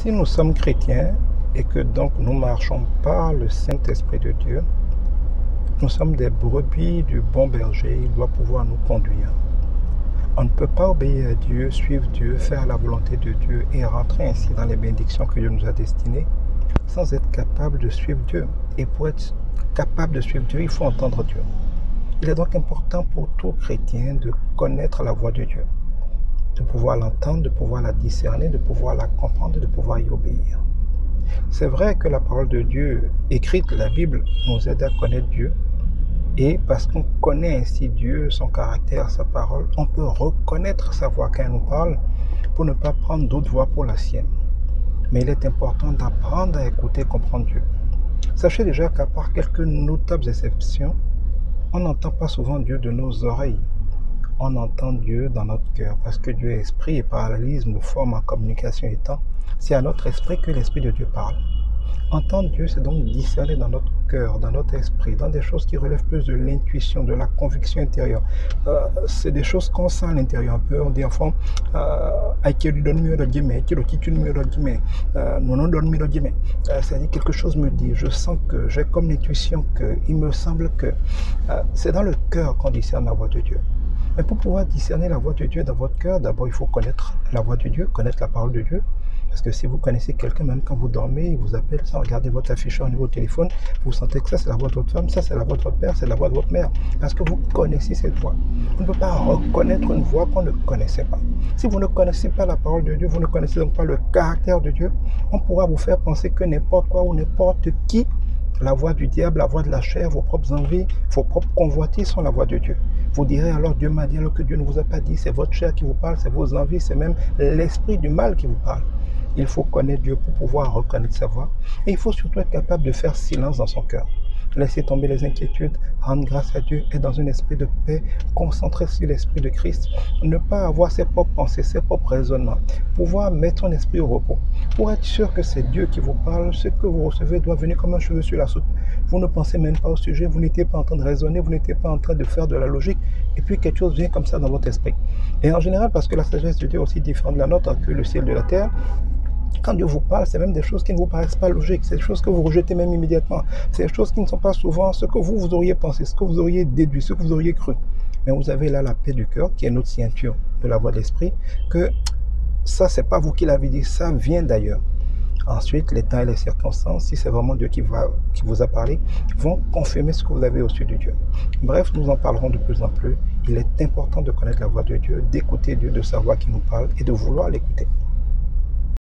Si nous sommes chrétiens et que donc nous marchons par le Saint-Esprit de Dieu, nous sommes des brebis du bon berger, il doit pouvoir nous conduire. On ne peut pas obéir à Dieu, suivre Dieu, faire la volonté de Dieu et rentrer ainsi dans les bénédictions que Dieu nous a destinées sans être capable de suivre Dieu. Et pour être capable de suivre Dieu, il faut entendre Dieu. Il est donc important pour tout chrétien de connaître la voix de Dieu, de pouvoir l'entendre, de pouvoir la discerner, de pouvoir la comprendre, de pouvoir y obéir. C'est vrai que la parole de Dieu, écrite, la Bible, nous aide à connaître Dieu. Et parce qu'on connaît ainsi Dieu, son caractère, sa parole, on peut reconnaître sa voix quand elle nous parle pour ne pas prendre d'autres voix pour la sienne. Mais il est important d'apprendre à écouter et comprendre Dieu. Sachez déjà qu'à part quelques notables exceptions, on n'entend pas souvent Dieu de nos oreilles. On entend Dieu dans notre cœur, parce que Dieu est esprit et parallélisme, forme en communication étant, c'est à notre esprit que l'esprit de Dieu parle. Entendre Dieu, c'est donc discerner dans notre cœur, dans notre esprit, dans des choses qui relèvent plus de l'intuition, de la conviction intérieure. C'est des choses qu'on sent à l'intérieur un peu. On dit en fond, c'est-à-dire quelque chose me dit, je sens que j'ai comme l'intuition que, il me semble que c'est dans le cœur qu'on discerne la voix de Dieu. Mais pour pouvoir discerner la voix de Dieu dans votre cœur, d'abord il faut connaître la voix de Dieu, connaître la parole de Dieu. Parce que si vous connaissez quelqu'un, même quand vous dormez, il vous appelle sans regarder votre afficheur au niveau du téléphone, vous sentez que ça c'est la voix de votre femme, ça c'est la voix de votre père, c'est la voix de votre mère. Parce que vous connaissez cette voix. On ne peut pas reconnaître une voix qu'on ne connaissait pas. Si vous ne connaissez pas la parole de Dieu, vous ne connaissez donc pas le caractère de Dieu, on pourra vous faire penser que n'importe quoi ou n'importe qui, la voix du diable, la voix de la chair, vos propres envies, vos propres convoitises sont la voix de Dieu. Vous direz alors Dieu m'a dit alors que Dieu ne vous a pas dit, c'est votre chair qui vous parle, c'est vos envies, c'est même l'esprit du mal qui vous parle. Il faut connaître Dieu pour pouvoir reconnaître sa voix. Et il faut surtout être capable de faire silence dans son cœur. Laisser tomber les inquiétudes, rendre grâce à Dieu, être dans un esprit de paix, concentrer sur l'esprit de Christ, ne pas avoir ses propres pensées, ses propres raisonnements, pouvoir mettre son esprit au repos. Pour être sûr que c'est Dieu qui vous parle, ce que vous recevez doit venir comme un cheveu sur la soupe. Vous ne pensez même pas au sujet, vous n'étiez pas en train de raisonner, vous n'étiez pas en train de faire de la logique, et puis quelque chose vient comme ça dans votre esprit. Et en général, parce que la sagesse de Dieu est aussi différente de la nôtre que le ciel de la terre, quand Dieu vous parle, c'est même des choses qui ne vous paraissent pas logiques, c'est des choses que vous rejetez même immédiatement, c'est des choses qui ne sont pas souvent ce que vous auriez pensé, ce que vous auriez déduit, ce que vous auriez cru. Mais vous avez là la paix du cœur, qui est notre ceinture de la voix de l'esprit, que ça, c'est pas vous qui l'avez dit, ça vient d'ailleurs. Ensuite, les temps et les circonstances, si c'est vraiment Dieu qui vous a parlé, vont confirmer ce que vous avez reçu de Dieu. Bref, nous en parlerons de plus en plus. Il est important de connaître la voix de Dieu, d'écouter Dieu, de savoir qui nous parle et de vouloir l'écouter.